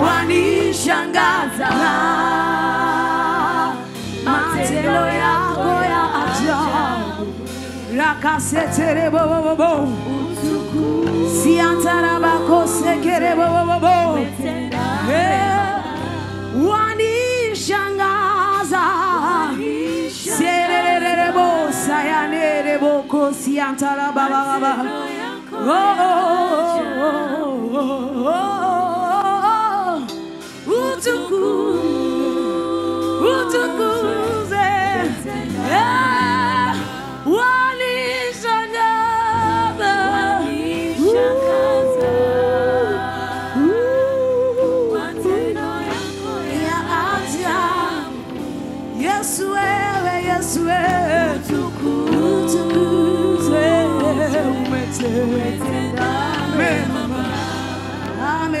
wanishangaza matendo yako ya ajabu. Rakasetere bobo siantara bakose kere bobo wanishangaza serere bo sayanere boko siantara baba utukuze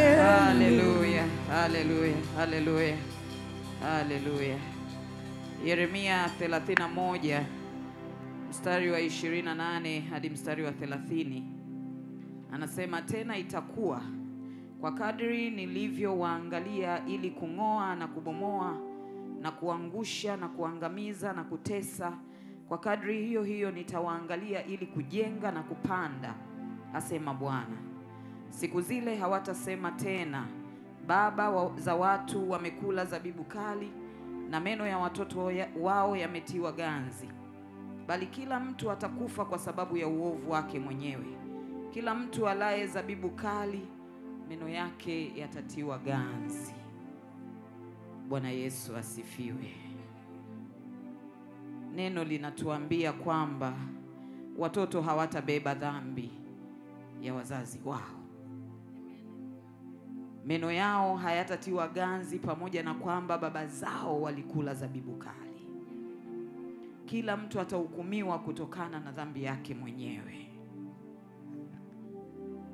Hallelujah, hallelujah, hallelujah, hallelujah. Yeremia 31 mstari wa 28 hadi mstari wa 30 anasema, tena itakuwa kwa kadri nilivyowaangalia ili kung'oa na kubomoa na kuangusha na kuangamiza na kutesa, kwa kadri hiyo hiyo nitawaangalia ili kujenga na kupanda, asema Bwana. Siku zile hawatasema tena, baba za watu wamekula zabibu kali na meno ya watoto wao yametiwa ganzi. Bali kila mtu atakufa kwa sababu ya uovu wake mwenyewe. Kila mtu alaye zabibu kali, meno yake yatatiwa ganzi. Bwana Yesu asifiwe. Neno linatuambia kwamba watoto hawatabeba dhambi ya wazazi wao. Meno yao hayatatiwa ganzi, pamoja na kwamba baba zao walikula zabibu kali. Kila mtu atahukumiwa kutokana na dhambi yake mwenyewe.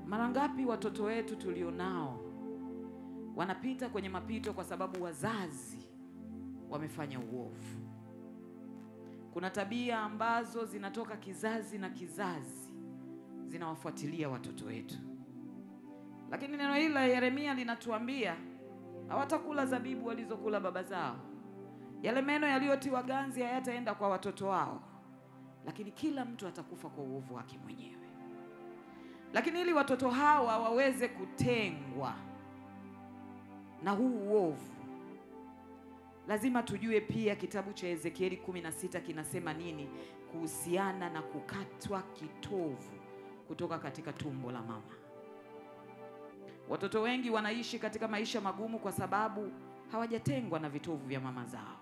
Mara ngapi watoto wetu tulionao wanapita kwenye mapito kwa sababu wazazi wamefanya uovu. Kuna tabia ambazo zinatoka kizazi na kizazi zinawafuatilia watoto wetu. Lakini neno hili la Yeremia linatuambia hawatakula zabibu walizokula baba zao. Yale meno yaliyotiwa ganzi hayataenda kwa watoto wao, lakini kila mtu atakufa kwa uovu wake mwenyewe. Lakini ili watoto hawa waweze kutengwa na huu uovu, lazima tujue pia kitabu cha Ezekieli 16 kinasema nini kuhusiana na kukatwa kitovu kutoka katika tumbo la mama. Watoto wengi wanaishi katika maisha magumu kwa sababu hawajatengwa na vitovu vya mama zao.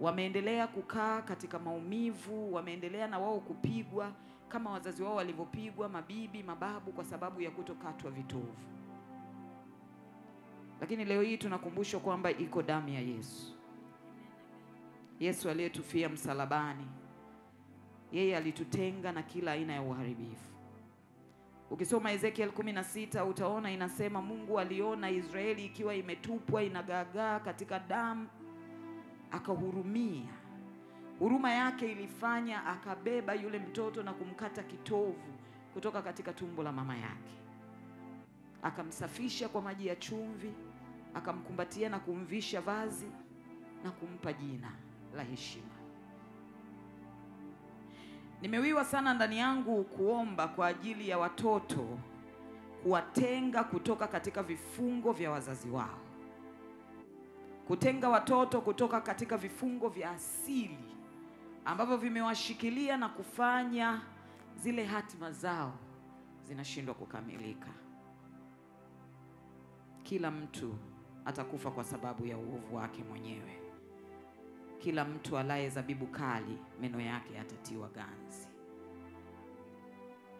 Wameendelea kukaa katika maumivu, wameendelea na wao kupigwa kama wazazi wao walivyopigwa, mabibi, mababu, kwa sababu ya kutokatwa vitovu. Lakini leo hii tunakumbushwa kwamba iko damu ya Yesu. Yesu aliyetufia msalabani, yeye alitutenga na kila aina ya uharibifu. Ukisoma Ezekiel 16 utaona inasema Mungu aliona Israeli ikiwa imetupwa inagaagaa katika damu, akahurumia. Huruma yake ilifanya akabeba yule mtoto na kumkata kitovu kutoka katika tumbo la mama yake. Akamsafisha kwa maji ya chumvi, akamkumbatia na kumvisha vazi na kumpa jina la heshima. Nimewiwa sana ndani yangu kuomba kwa ajili ya watoto, kuwatenga kutoka katika vifungo vya wazazi wao. Kutenga watoto kutoka katika vifungo vya asili ambavyo vimewashikilia na kufanya zile hatima zao zinashindwa kukamilika. Kila mtu atakufa kwa sababu ya uovu wake mwenyewe. Kila mtu alaye zabibu kali, meno yake yatatiwa ganzi.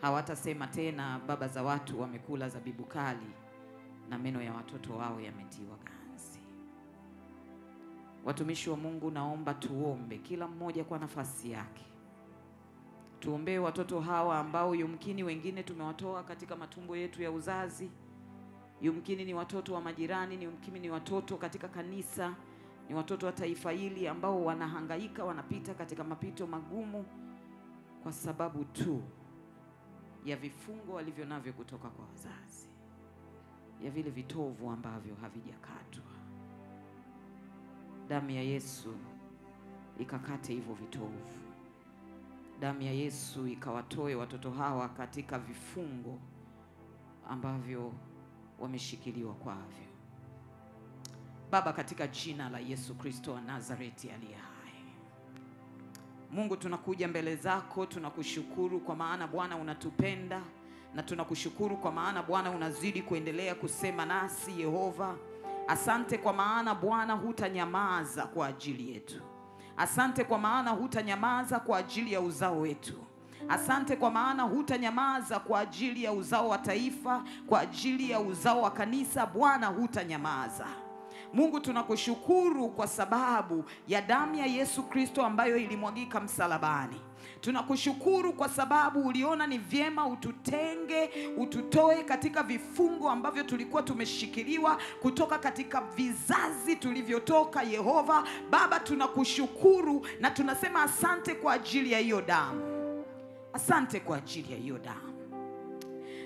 Hawatasema tena, baba za watu wamekula zabibu kali na meno ya watoto wao yametiwa ganzi. Watumishi wa Mungu, naomba tuombe kila mmoja kwa nafasi yake. Tuombee watoto hawa ambao yumkini wengine tumewatoa katika matumbo yetu ya uzazi. Yumkini ni watoto wa majirani, yumkini ni watoto katika kanisa, ni watoto wa taifa hili ambao wanahangaika, wanapita katika mapito magumu kwa sababu tu ya vifungo walivyo navyo kutoka kwa wazazi. ya vile vitovu ambavyo havijakatwa. Damu ya Yesu ikakate hivyo vitovu. Damu ya Yesu ikawatoe watoto hawa katika vifungo ambavyo wameshikiliwa kwavyo. Baba, katika jina la Yesu Kristo wa Nazareti aliye hai, Mungu, tunakuja mbele zako, tunakushukuru kwa maana Bwana unatupenda, na tunakushukuru kwa maana Bwana unazidi kuendelea kusema nasi. Yehova, asante kwa maana Bwana hutanyamaza kwa ajili yetu. Asante kwa maana hutanyamaza kwa ajili ya uzao wetu. Asante kwa maana hutanyamaza kwa ajili ya uzao wa taifa, kwa ajili ya uzao wa kanisa. Bwana hutanyamaza. Mungu, tunakushukuru kwa sababu ya damu ya Yesu Kristo ambayo ilimwagika msalabani. Tunakushukuru kwa sababu uliona ni vyema ututenge, ututoe katika vifungo ambavyo tulikuwa tumeshikiliwa kutoka katika vizazi tulivyotoka. Yehova Baba, tunakushukuru na tunasema asante kwa ajili ya hiyo damu. Asante kwa ajili ya hiyo damu.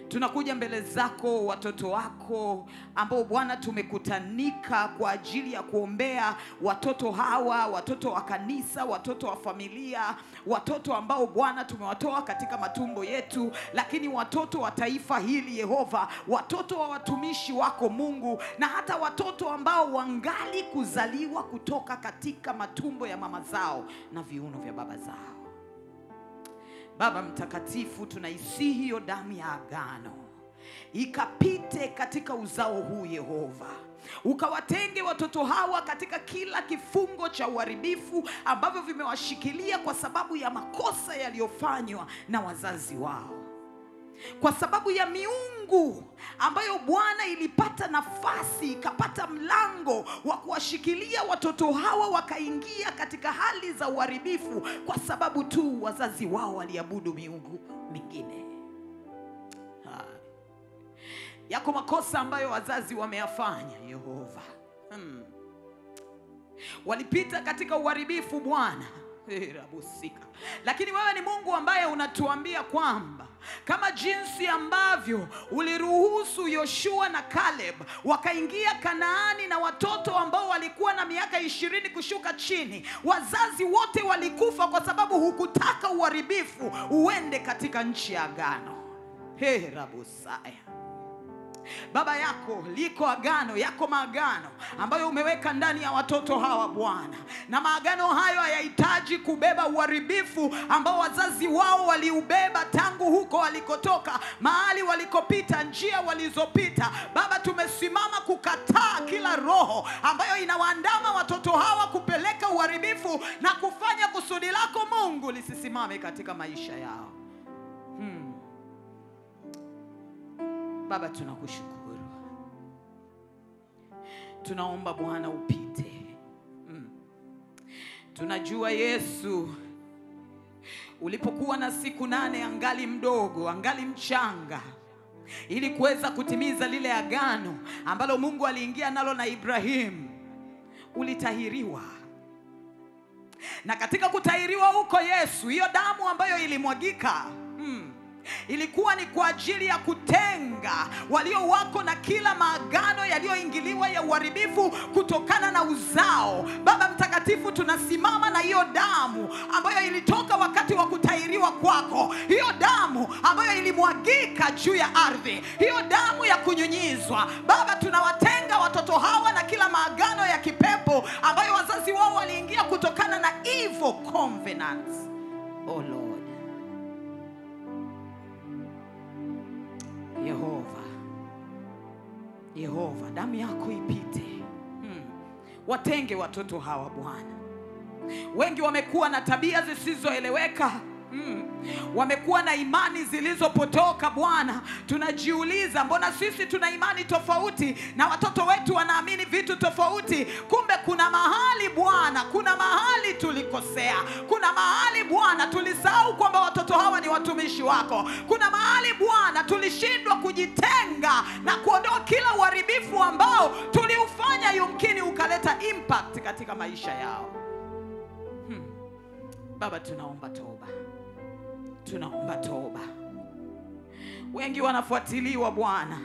Tunakuja mbele zako watoto wako ambao Bwana tumekutanika kwa ajili ya kuombea watoto hawa, watoto wa kanisa, watoto wa familia, watoto ambao Bwana tumewatoa katika matumbo yetu, lakini watoto wa taifa hili Yehova, watoto wa watumishi wako Mungu, na hata watoto ambao wangali kuzaliwa kutoka katika matumbo ya mama zao na viuno vya baba zao. Baba mtakatifu, tunaisihi hiyo damu ya agano ikapite katika uzao huu Yehova. Ukawatenge watoto hawa katika kila kifungo cha uharibifu ambavyo vimewashikilia kwa sababu ya makosa yaliyofanywa na wazazi wao. Kwa sababu ya miungu ambayo Bwana ilipata nafasi, ikapata mlango wa kuwashikilia watoto hawa wakaingia katika hali za uharibifu kwa sababu tu wazazi wao waliabudu miungu mingine. Yako makosa ambayo wazazi wameyafanya Yehova. Walipita katika uharibifu Bwana. Lakini wewe ni Mungu ambaye unatuambia kwamba kama jinsi ambavyo uliruhusu Yoshua na Caleb wakaingia Kanaani na watoto ambao walikuwa na miaka 20 kushuka chini, wazazi wote walikufa kwa sababu hukutaka uharibifu uende katika nchi ya agano. Rabusaya. Baba yako liko agano, yako maagano ambayo umeweka ndani ya watoto hawa Bwana, na maagano hayo hayahitaji kubeba uharibifu ambao wazazi wao waliubeba tangu huko walikotoka, mahali walikopita, njia walizopita. Baba, tumesimama kukataa kila roho ambayo inawaandama watoto hawa kupeleka uharibifu na kufanya kusudi lako Mungu lisisimame katika maisha yao. Baba, tunakushukuru. Tunaomba Bwana upite. Tunajua Yesu ulipokuwa na siku 8 angali mdogo, angali mchanga, ili kuweza kutimiza lile agano ambalo Mungu aliingia nalo na Ibrahimu, ulitahiriwa. Na katika kutahiriwa huko Yesu, hiyo damu ambayo ilimwagika ilikuwa ni kwa ajili ya kutenga walio wako na kila maagano yaliyoingiliwa ya uharibifu kutokana na uzao. Baba mtakatifu, tunasimama na hiyo damu ambayo ilitoka wakati wa kutahiriwa kwako, hiyo damu ambayo ilimwagika juu ya ardhi, hiyo damu ya kunyunyizwa. Baba, tunawatenga watoto hawa na kila maagano ya kipepo ambayo wazazi wao waliingia kutokana na evil covenants. Oh Lord, Yehova, damu yako ipite. Watenge watoto hawa Bwana. Wengi wamekuwa na tabia zisizoeleweka. Wamekuwa na imani zilizopotoka Bwana. Tunajiuliza, mbona sisi tuna imani tofauti na watoto wetu wanaamini vitu tofauti? Kumbe kuna mahali Bwana, kuna mahali tulikosea. Kuna mahali Bwana tulisahau kwamba watoto hawa ni watumishi wako. Kuna mahali Bwana tulishindwa kujitenga na kuondoa kila uharibifu ambao tuliufanya yumkini ukaleta impact katika maisha yao. Baba, tunaomba toba. Tunaomba toba. Wengi wanafuatiliwa Bwana.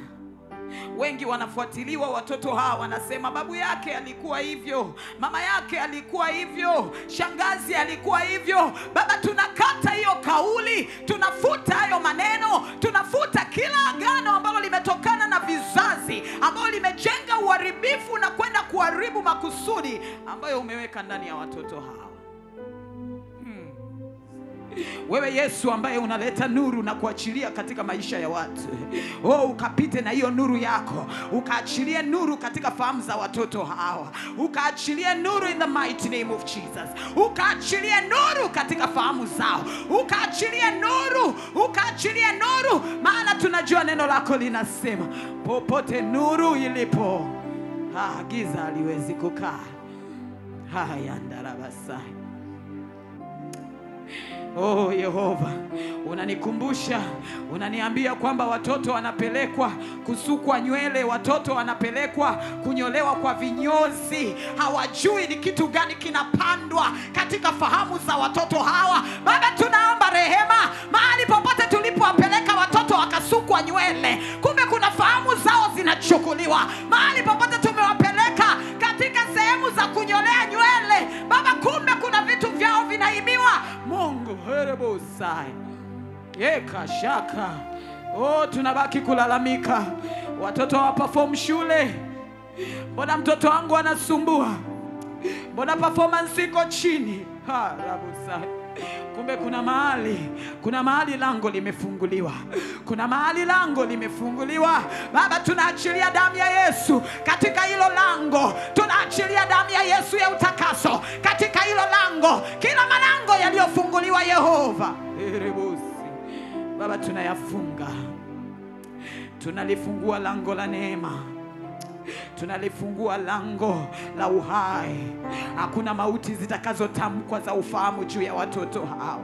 Wengi wanafuatiliwa watoto hawa, wanasema babu yake alikuwa hivyo, mama yake alikuwa hivyo, shangazi alikuwa hivyo. Baba, tunakata hiyo kauli, tunafuta hayo maneno, tunafuta kila agano ambalo limetokana na vizazi, ambalo limejenga uharibifu na kwenda kuharibu makusudi ambayo umeweka ndani ya watoto hawa. Wewe Yesu ambaye unaleta nuru na kuachilia katika maisha ya watu, ukapite na hiyo nuru yako, ukaachilie nuru katika fahamu za watoto hawa, ukaachilie nuru in the mighty name of Jesus, ukaachilie nuru katika fahamu zao, ukaachilie nuru, maana tunajua neno lako linasema popote nuru ilipo, giza haliwezi kukaa. Haya ndarabasai. Oh Yehova, unanikumbusha, unaniambia kwamba watoto wanapelekwa kusukwa nywele, watoto wanapelekwa kunyolewa kwa vinyozi. Hawajui ni kitu gani kinapandwa katika fahamu za watoto hawa. Baba, tunaomba rehema mahali popote tulipowapeleka watoto wakasukwa nywele, kumbe kuna fahamu zao zinachukuliwa. Mahali popote tumewapeleka katika sehemu za kunyolea nywele, Baba, kumbe kuna vitu vyao vinaibiwa. Mungu herebosai yeka shaka. Tunabaki kulalamika, watoto hawaperform shule. Mbona mtoto wangu anasumbua? Mbona performance iko chini? Rabosai. Kumbe kuna mahali lango limefunguliwa. Kuna mahali lango limefunguliwa. Baba, tunaachilia damu ya Yesu katika hilo lango. Tunaachilia damu ya Yesu ya utakaso katika hilo lango. Kila malango yaliyofunguliwa Yehova, Baba, tunayafunga. Tunalifungua lango la neema, tunalifungua lango la uhai. Hakuna mauti zitakazotamkwa za ufahamu juu ya watoto hao.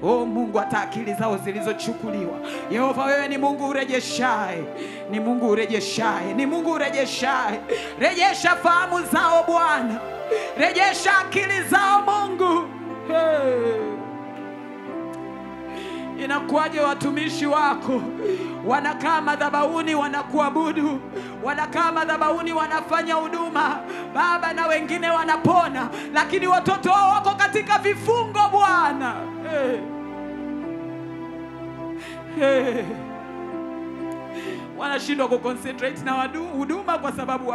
Mungu, hata akili zao zilizochukuliwa, Yehova, wewe ni Mungu urejeshaye, ni Mungu urejeshaye, ni Mungu urejeshaye. Rejesha fahamu zao Bwana, rejesha akili zao Mungu. Inakuwaje watumishi wako wanakaa madhabahuni wanakuabudu, wanakaa madhabahuni wanafanya huduma Baba, na wengine wanapona, lakini watoto wao wako katika vifungo Bwana. Wanashindwa kuconcentrate na huduma kwa sababu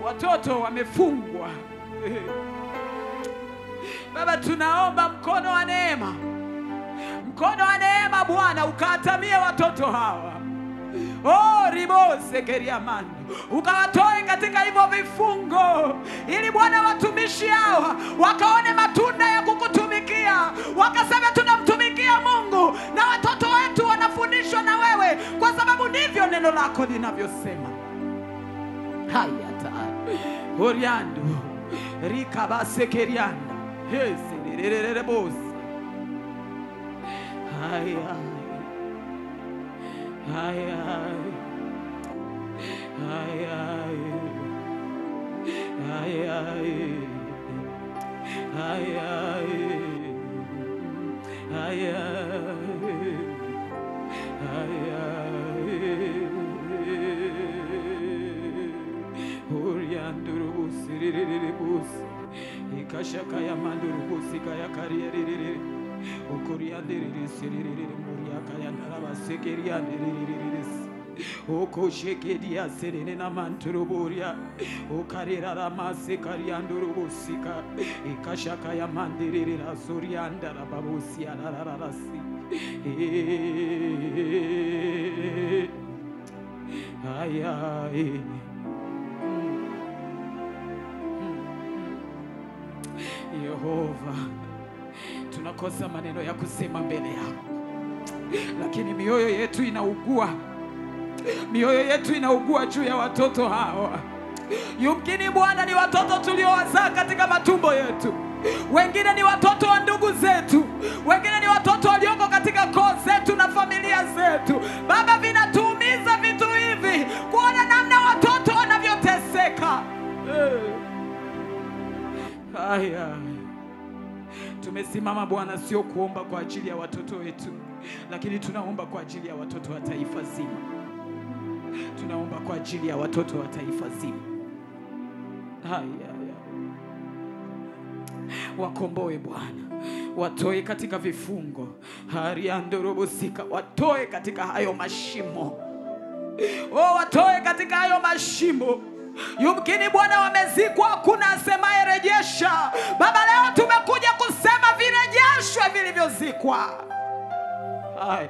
watoto wamefungwa. Baba, tunaomba mkono wa neema, mkono wa neema Bwana, ukawatamie watoto hawa. Ribose keriamani, ukawatoe katika hivyo vifungo, ili Bwana watumishi hawa wakaone matunda ya kukutumikia, wakasema tunamtumikia Mungu, na watoto wetu wanafundishwa na wewe, kwa sababu ndivyo neno lako linavyosema. Hayata oriando rikabase kerianda hesi haya haya haya haya haya haya oriandurubusi ririribusi ikashaka ya mandurubusi kaya karierere okoriandiriri siririri muriaka ya narabasekeriandiriri okoshekedia serene na manturuburia okarira ramase kariandurubusika ikashaka ya mandiriri rasurianda rababusi arararasi aya Yehova, tunakosa maneno ya kusema mbele yako, lakini mioyo yetu inaugua. Mioyo yetu inaugua juu ya watoto hawa. Yumkini Bwana ni watoto tuliowazaa katika matumbo yetu, wengine ni watoto wa ndugu zetu, wengine ni watoto walioko katika koo zetu na familia zetu. Baba, vinatuumiza vitu hivi, kuona namna watoto wanavyoteseka. Haya, tumesimama Bwana, sio kuomba kwa ajili ya watoto wetu, lakini tunaomba kwa ajili ya watoto wa taifa zima. Tunaomba kwa ajili ya watoto wa taifa zima. Haya. Wakomboe Bwana, watoe katika vifungo, hariandorobosika, watoe katika hayo mashimo. Watoe katika hayo mashimo. Yumkini Bwana wamezikwa, hakuna asemaye rejesha. Baba, leo tumekuja kusema virejeshwe vilivyozikwa. Hai,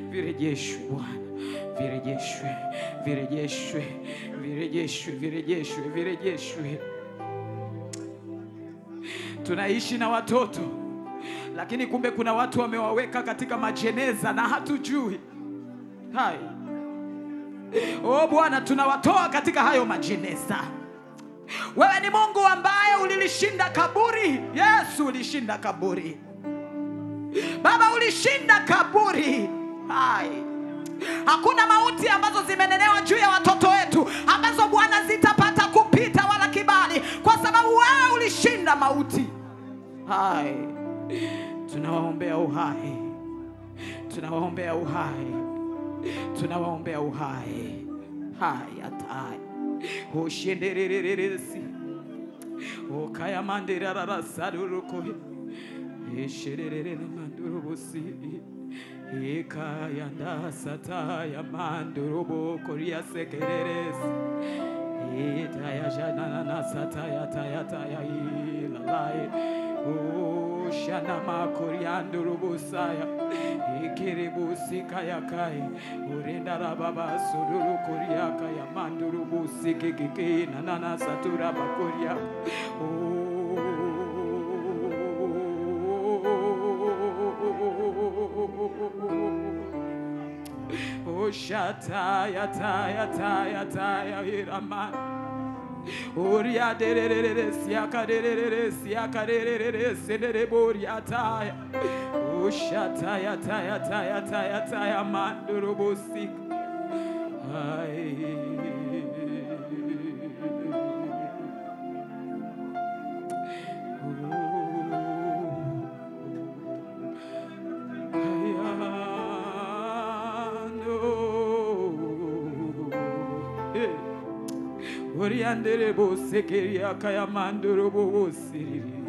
virejeshwe Bwana, virejeshwe, virejeshwe, virejeshwe, virejeshwe, virejeshwe. Tunaishi na watoto, lakini kumbe kuna watu wamewaweka katika majeneza na hatujui. Hai, Bwana, tunawatoa katika hayo majeneza. Wewe ni Mungu ambaye ulilishinda kaburi. Yesu, ulishinda kaburi. Baba, ulishinda kaburi. Hai, hakuna mauti ambazo zimenenewa juu ya watoto wetu ambazo Bwana zitapata kupita wala kibali, kwa sababu wewe ulishinda mauti. Hai, tunawaombea uhai, tunawaombea uhai, tunawaombea uhai. Hai, atai oshenderereresi okaya manderara saruruko eshererere mandurubusi ekaya ndasata ya mandurubo koria sekereresi etaya jana na sata ya taya ilalai shana makoriando rubusaya ikiribusi kayakai urendara baba sururu koriaka ya mandurubusi kikiki nana satura bakoria shata ya taya iraman Oria dererere siaka dererere siaka dererere senere boria taya. Ushata ya taya mandurubusik. Ai. Oriandere bo sekeria kaya mandoro bo siriri.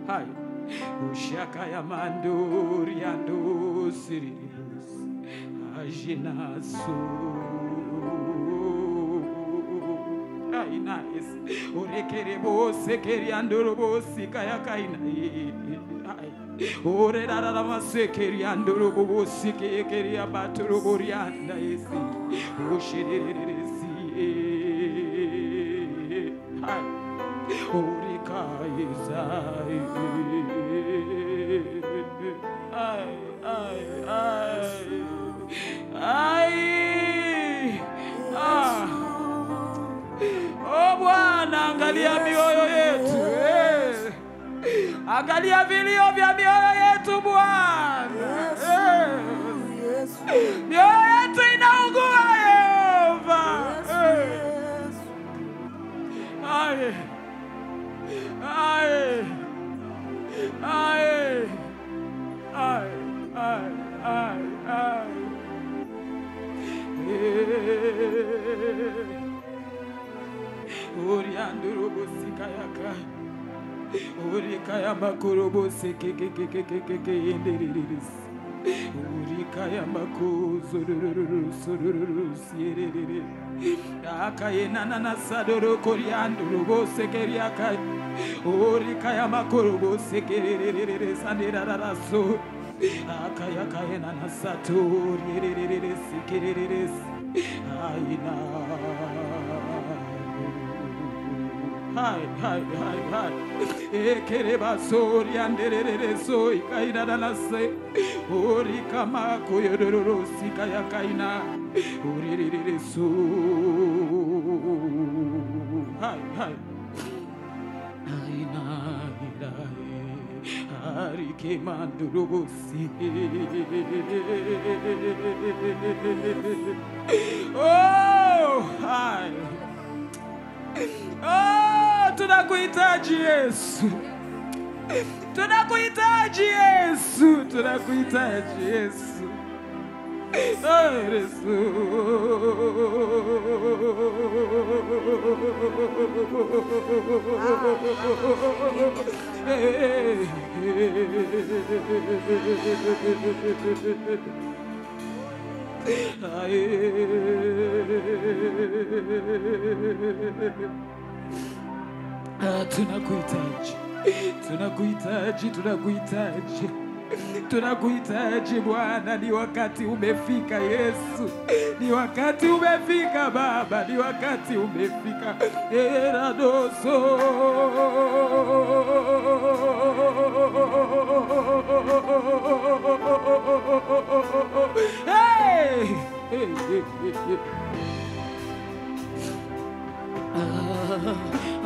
Hai. Ushaka ya mandori ando siriri. Ajinasu. Ai nice. Orekere bo sekeria andoro bo sikaya kaina. Ai. Ore rara masekeria andoro bo sikeria batoro borianda esi. Ushiriri si. Urika izai Bwana, angalia mioyo yetu, angalia vilio vya mioyo yetu Bwana. Mioyo yetu inaugua Yehova. Ai. Ai. Ai. Ai. Ai. Ai. Ai. Orianduru busikayaka. Orikaya makurubu sekekekekekeke indiriris. Orikaya makuzururu sururu sierere. Akayena nana sadoro korianduru bosekeriaka. Orikaya makurubu sekerere sandirara so. Akaya kayena nasatori rere sekerere. Aina. Hai. Ekereba sori anderere so ikaina na se. Ori kama koyororo sikaya kaina. Ori so. Hai. Aina. Ari kemandurubusi. Oh, hai. Oh, tunakuhitaji Yesu. Tunakuhitaji Yesu. Tunakuhitaji Yesu. Tunakuhitaji, tunakuhitaji, tunakuhitaji, tunakuhitaji Bwana. Ni wakati umefika Yesu, ni wakati umefika Baba, ni wakati umefika. Eradoso hey!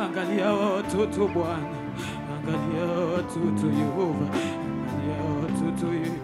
Angalia watoto Bwana, angalia watoto Yehova, angalia watoto Yehova.